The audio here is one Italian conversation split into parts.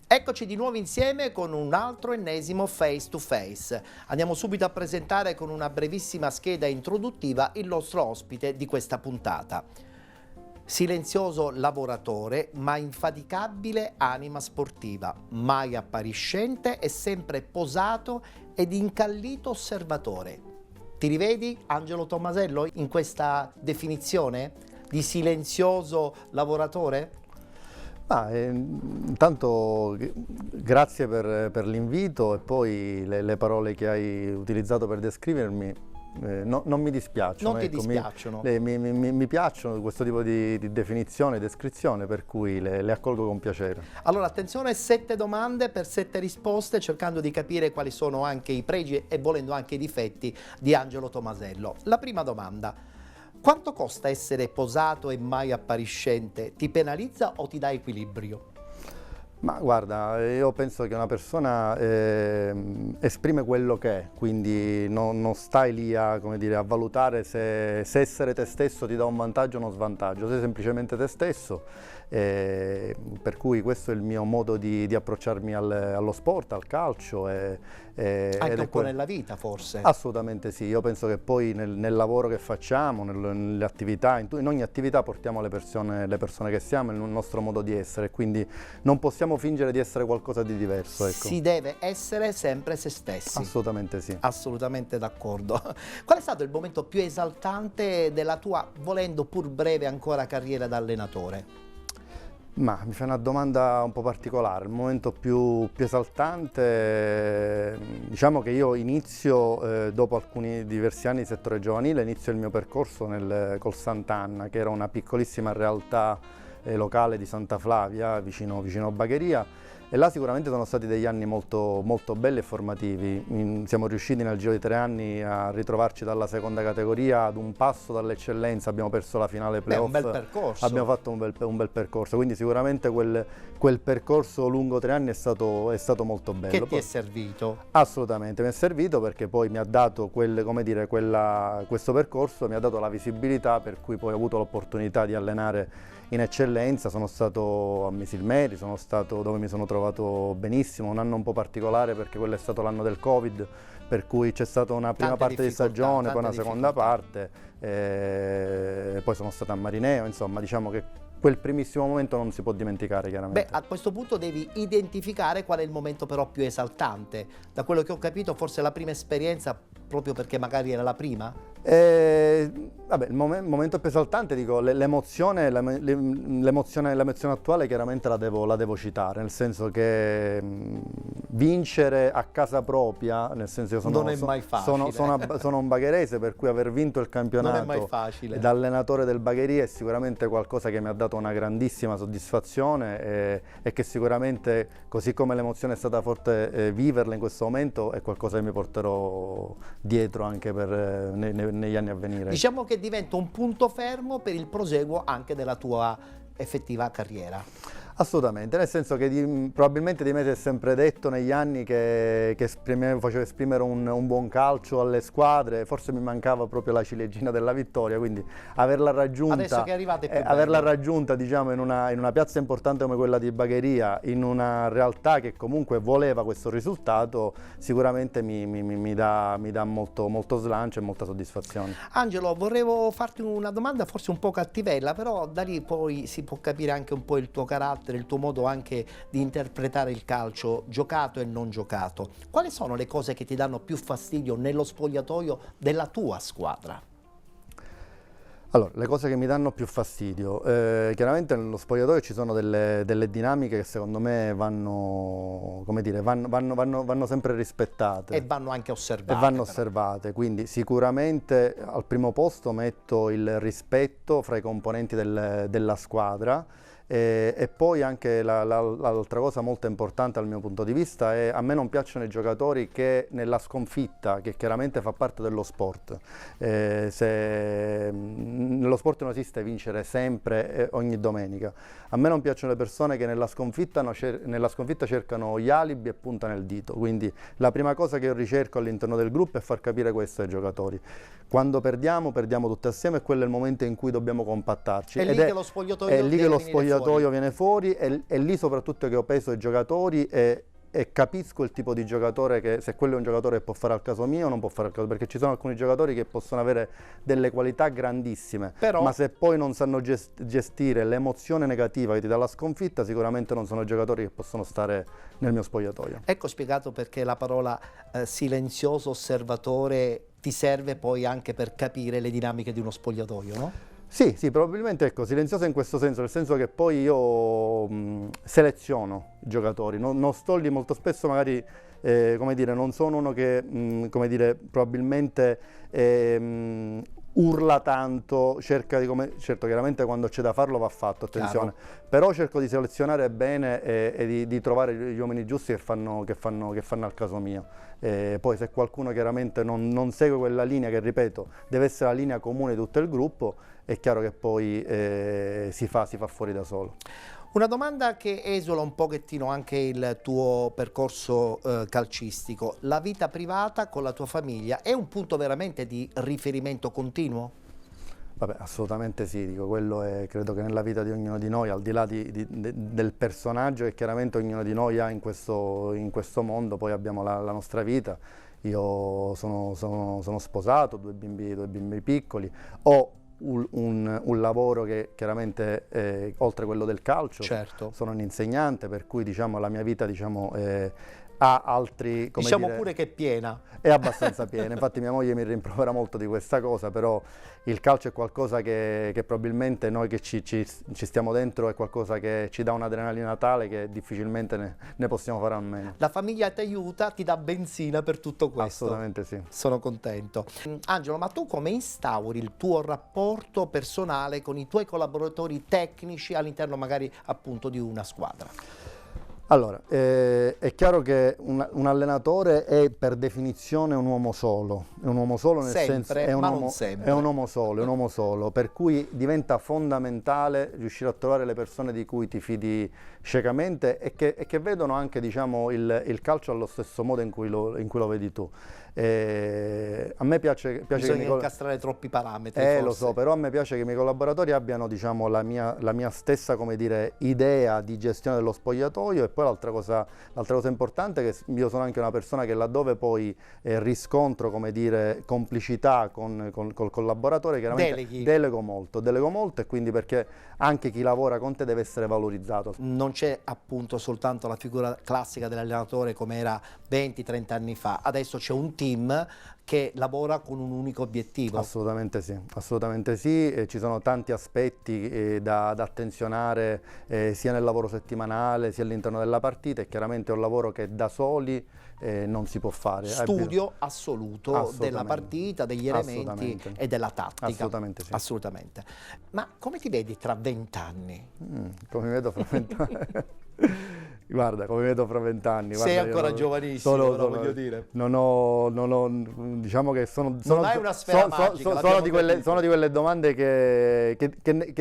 Eccoci di nuovo insieme con un altro ennesimo face to face. Andiamo subito a presentare con una brevissima scheda introduttiva il nostro ospite di questa puntata. Silenzioso lavoratore, ma infaticabile anima sportiva, mai appariscente e sempre posato ed incallito osservatore. Ti rivedi, Angelo Tomasello, in questa definizione di silenzioso lavoratore? Intanto grazie per l'invito e poi le parole che hai utilizzato per descrivermi non mi dispiacciono. Non ti dispiacciono? Mi piacciono questo tipo di definizione e descrizione, per cui le accolgo con piacere. Allora, attenzione, 7 domande per 7 risposte, cercando di capire quali sono anche i pregi e volendo anche i difetti di Angelo Tomasello. La prima domanda. Quanto costa essere posato e mai appariscente? Ti penalizza o ti dà equilibrio? Ma guarda, io penso che una persona esprime quello che è, quindi non stai lì a, come dire, a valutare se essere te stesso ti dà un vantaggio o uno svantaggio, sei semplicemente te stesso, per cui questo è il mio modo di approcciarmi allo sport, al calcio. Anche un po' nella vita forse? Assolutamente sì, io penso che poi nel lavoro che facciamo, nelle attività, in ogni attività portiamo le persone che siamo, il nostro modo di essere, quindi non possiamo fingere di essere qualcosa di diverso. Ecco. Si deve essere sempre se stessi. Assolutamente sì. Assolutamente d'accordo. Qual è stato il momento più esaltante della tua, volendo pur breve ancora, carriera da allenatore? Ma mi fai una domanda un po' particolare. Il momento più esaltante, diciamo che io inizio, dopo alcuni diversi anni di settore giovanile, inizio il mio percorso col Sant'Anna, che era una piccolissima realtà locale di Santa Flavia, vicino Bagheria, e là sicuramente sono stati degli anni molto, molto belli e formativi. Siamo riusciti nel giro di 3 anni a ritrovarci dalla seconda categoria ad un passo dall'eccellenza, abbiamo perso la finale playoff. Un bel percorso. Abbiamo fatto un bel percorso, quindi sicuramente quel percorso lungo 3 anni è stato molto bello. Che ti è servito? Assolutamente, mi è servito perché poi mi ha dato questo percorso, mi ha dato la visibilità per cui poi ho avuto l'opportunità di allenare in eccellenza. Sono stato a Misilmeri, sono stato dove mi sono trovato benissimo, un anno un po' particolare perché quello è stato l'anno del Covid, per cui c'è stata una prima parte di stagione, poi una seconda parte, e poi sono stato a Marineo, insomma diciamo che quel primissimo momento non si può dimenticare chiaramente. Beh, a questo punto devi identificare qual è il momento però più esaltante. Da quello che ho capito forse la prima esperienza, proprio perché magari era la prima? Il momento più esaltante, dico, l'emozione attuale chiaramente la devo citare, nel senso che vincere a casa propria, nel senso io non è mai facile. Sono un bagherese, per cui aver vinto il campionato non è mai facile. Da allenatore del Bagheria è sicuramente qualcosa che mi ha dato una grandissima soddisfazione e che sicuramente, così come l'emozione è stata forte, viverla in questo momento è qualcosa che mi porterò dietro anche negli anni a venire. Diciamo che diventa un punto fermo per il proseguo anche della tua effettiva carriera. Assolutamente, nel senso che probabilmente di me si è sempre detto negli anni che facevo esprimere un buon calcio alle squadre, forse mi mancava proprio la ciliegina della vittoria, quindi averla raggiunta, adesso che arrivate è più raggiunta diciamo, in una piazza importante come quella di Bagheria, in una realtà che comunque voleva questo risultato, sicuramente mi dà molto, molto slancio e molta soddisfazione. Angelo, vorrevo farti una domanda forse un po' cattivella, però da lì poi si può capire anche un po' il tuo carattere, il tuo modo anche di interpretare il calcio giocato e non giocato. Quali sono le cose che ti danno più fastidio nello spogliatoio della tua squadra? Allora, le cose che mi danno più fastidio, chiaramente nello spogliatoio ci sono delle dinamiche che secondo me vanno sempre rispettate. E vanno anche osservate. Osservate, quindi sicuramente al primo posto metto il rispetto fra i componenti della squadra. E poi anche l'altra cosa molto importante dal mio punto di vista è: a me non piacciono i giocatori che nella sconfitta, che chiaramente fa parte dello sport, nello sport non esiste vincere sempre ogni domenica, a me non piacciono le persone che nella sconfitta cercano gli alibi e puntano il dito, quindi la prima cosa che io ricerco all'interno del gruppo è far capire questo ai giocatori: quando perdiamo tutti assieme e quello è il momento in cui dobbiamo compattarci. È lì che lo spogliatoio spogliatoio viene fuori e lì soprattutto che ho preso i giocatori e capisco il tipo di giocatore che, se quello è un giocatore che può fare al caso mio o non può fare al caso, perché ci sono alcuni giocatori che possono avere delle qualità grandissime, ma se poi non sanno gestire l'emozione negativa che ti dà la sconfitta, sicuramente non sono giocatori che possono stare nel mio spogliatoio. Ecco spiegato perché la parola silenzioso osservatore ti serve poi anche per capire le dinamiche di uno spogliatoio, no? Sì, probabilmente ecco, silenzioso in questo senso, nel senso che poi io seleziono i giocatori, non sto lì molto spesso magari, come dire, non sono uno che, come dire, probabilmente urla tanto, cerca di, certo chiaramente quando c'è da farlo va fatto, attenzione, però cerco di selezionare bene e di trovare gli uomini giusti che fanno al caso mio. Poi se qualcuno chiaramente non segue quella linea, che ripeto, deve essere la linea comune di tutto il gruppo, è chiaro che poi si fa fuori da solo. Una domanda che esula un pochettino anche il tuo percorso calcistico. La vita privata con la tua famiglia è un punto veramente di riferimento continuo? Vabbè, assolutamente sì, dico, quello è, credo che nella vita di ognuno di noi, al di là del personaggio che chiaramente ognuno di noi ha in questo mondo, poi abbiamo la nostra vita. Io sono sposato, due bimbi piccoli, ho un lavoro che chiaramente oltre quello del calcio, certo, sono un insegnante, per cui diciamo la mia vita diciamo ha altri, come diciamo dire, pure che è piena. È abbastanza piena, infatti mia moglie mi rimprovera molto di questa cosa, però il calcio è qualcosa che probabilmente noi che ci stiamo dentro è qualcosa che ci dà un'adrenalina tale che difficilmente ne possiamo fare a meno. La famiglia ti aiuta, ti dà benzina per tutto questo. Assolutamente sì. Sono contento. Angelo, ma tu come instauri il tuo rapporto personale con i tuoi collaboratori tecnici all'interno magari appunto di una squadra? Allora, è chiaro che un allenatore è per definizione un uomo solo, è un uomo solo nel senso è un uomo solo, per cui diventa fondamentale riuscire a trovare le persone di cui ti fidi ciecamente e che vedono anche diciamo, il calcio allo stesso modo in cui lo vedi tu. A me piace bisogna incastrare troppi parametri, forse. Lo so, però a me piace che i miei collaboratori abbiano diciamo, la mia stessa come dire, idea di gestione dello spogliatoio, e poi l'altra cosa importante è che io sono anche una persona che laddove poi riscontro come dire, complicità col collaboratore, chiaramente delego molto, e quindi perché anche chi lavora con te deve essere valorizzato. Non c'è appunto soltanto la figura classica dell'allenatore come era 20-30 anni fa, adesso c'è un team che lavora con un unico obiettivo. Assolutamente sì, ci sono tanti aspetti da attenzionare sia nel lavoro settimanale sia all'interno della partita, e chiaramente è un lavoro che da soli non si può fare. Studio assoluto della partita, degli elementi e della tattica. Assolutamente sì. Assolutamente. Ma come ti vedi tra 20 anni? Come mi vedo fra 20 anni? Guarda, come vedo fra 20 anni. Sei ancora giovanissimo, voglio dire. Diciamo che non hai una sfera magica. Sono di quelle domande che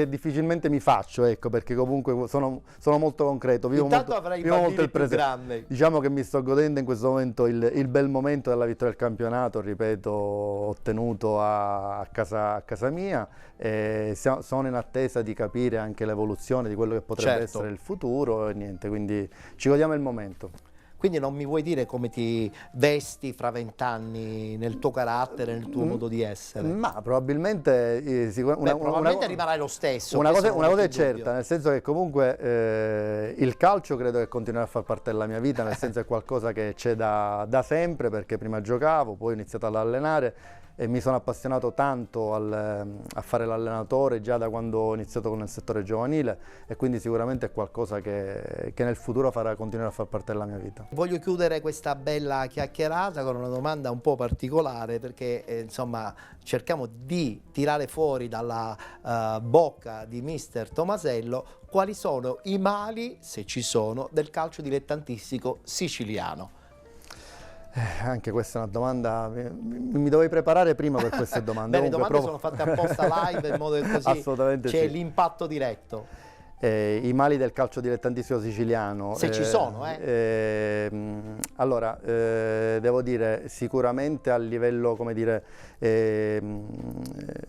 difficilmente mi faccio, ecco, perché comunque sono molto concreto. Vivo molto il presente. Diciamo che mi sto godendo in questo momento il bel momento della vittoria del campionato, ripeto, ottenuto a casa mia. Sono in attesa di capire anche l'evoluzione di quello che potrebbe essere il futuro e niente, quindi ci godiamo il momento. Quindi non mi vuoi dire come ti vesti fra 20 anni nel tuo carattere, nel tuo modo di essere? Ma probabilmente probabilmente rimarrai lo stesso. Una cosa è certa, nel senso che comunque il calcio credo che continuerà a far parte della mia vita, nel senso è qualcosa che c'è da sempre, perché prima giocavo, poi ho iniziato ad allenare e mi sono appassionato tanto a fare l'allenatore già da quando ho iniziato nel settore giovanile, e quindi sicuramente è qualcosa che nel futuro continuerà a far parte della mia vita. Voglio chiudere questa bella chiacchierata con una domanda un po' particolare, perché insomma cerchiamo di tirare fuori dalla bocca di mister Tomasello quali sono i mali, se ci sono, del calcio dilettantistico siciliano. Anche questa è una domanda, mi dovevi preparare prima per queste domande. Beh, le domande sono fatte apposta live in modo che così c'è l'impatto diretto. I mali del calcio dilettantistico siciliano. Se ci sono, Allora, devo dire, sicuramente a livello, come dire,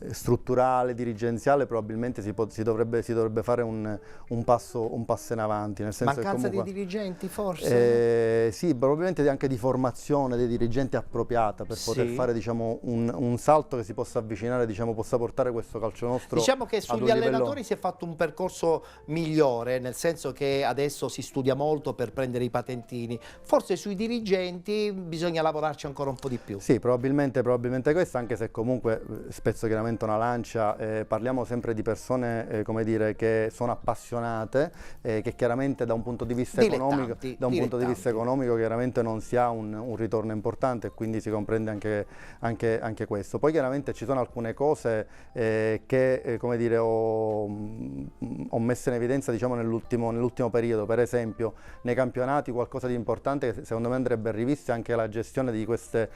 strutturale, dirigenziale, probabilmente si dovrebbe fare un passo in avanti. Nel senso mancanza che comunque, di dirigenti, forse? sì, probabilmente anche di formazione dei dirigenti appropriata per poter Sì. fare, diciamo, un salto che si possa avvicinare, diciamo, possa portare questo calcio nostro. Diciamo che ad un sugli livello- allenatori si è fatto un percorso migliore, nel senso che adesso si studia molto per prendere i patentini. Forse sui dirigenti bisogna lavorarci ancora un po' di più. Sì, probabilmente questo, anche se comunque spezzo chiaramente una lancia, parliamo sempre di persone, come dire, che sono appassionate, che chiaramente da un punto di vista economico, chiaramente non si ha un ritorno importante, e quindi si comprende anche questo. Poi chiaramente ci sono alcune cose che, come dire, ho messo in evidenza, diciamo, nell'ultimo periodo. Per esempio, nei campionati qualcosa di importante che secondo me andrebbe rivisto è anche la gestione di queste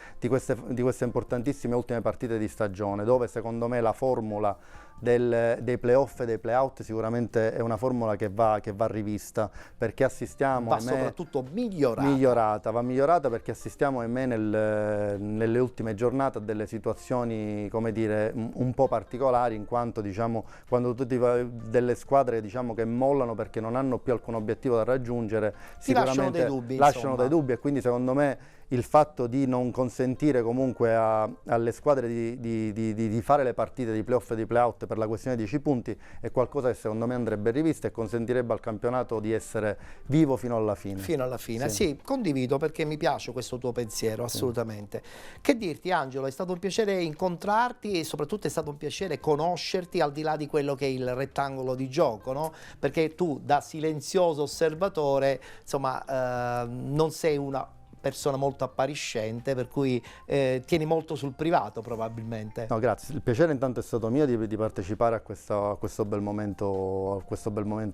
importantissime ultime partite di stagione, dove secondo me la formula dei playoff e dei playout sicuramente è una formula che va rivista, perché assistiamo, Va soprattutto migliorata. Va migliorata perché assistiamo, ahimè, nelle ultime giornate a delle situazioni, come dire, un po' particolari, in quanto, diciamo, quando delle squadre, diciamo, che mollano perché non hanno più alcun obiettivo da raggiungere, sicuramente lasciano dei dubbi, e quindi secondo me il fatto di non consentire comunque alle squadre di fare le partite di playoff e di playout per la questione dei 10 punti è qualcosa che secondo me andrebbe rivisto e consentirebbe al campionato di essere vivo fino alla fine. Fino alla fine, Sì. sì, condivido, perché mi piace questo tuo pensiero, assolutamente. Che dirti, Angelo, è stato un piacere incontrarti e soprattutto è stato un piacere conoscerti al di là di quello che è il rettangolo di gioco, no? Perché tu, da silenzioso osservatore, insomma, non sei una persona molto appariscente, per cui tieni molto sul privato probabilmente. No, grazie. Il piacere intanto è stato mio di partecipare a questo bel momento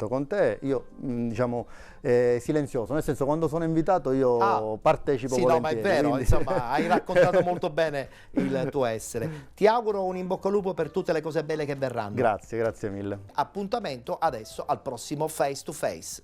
con te. Io, diciamo, silenzioso, nel senso, quando sono invitato io partecipo sì, volentieri. No, ma è vero, quindi... insomma, hai raccontato molto bene il tuo essere. Ti auguro un in bocca al lupo per tutte le cose belle che verranno. Grazie mille. Appuntamento adesso al prossimo Face to Face.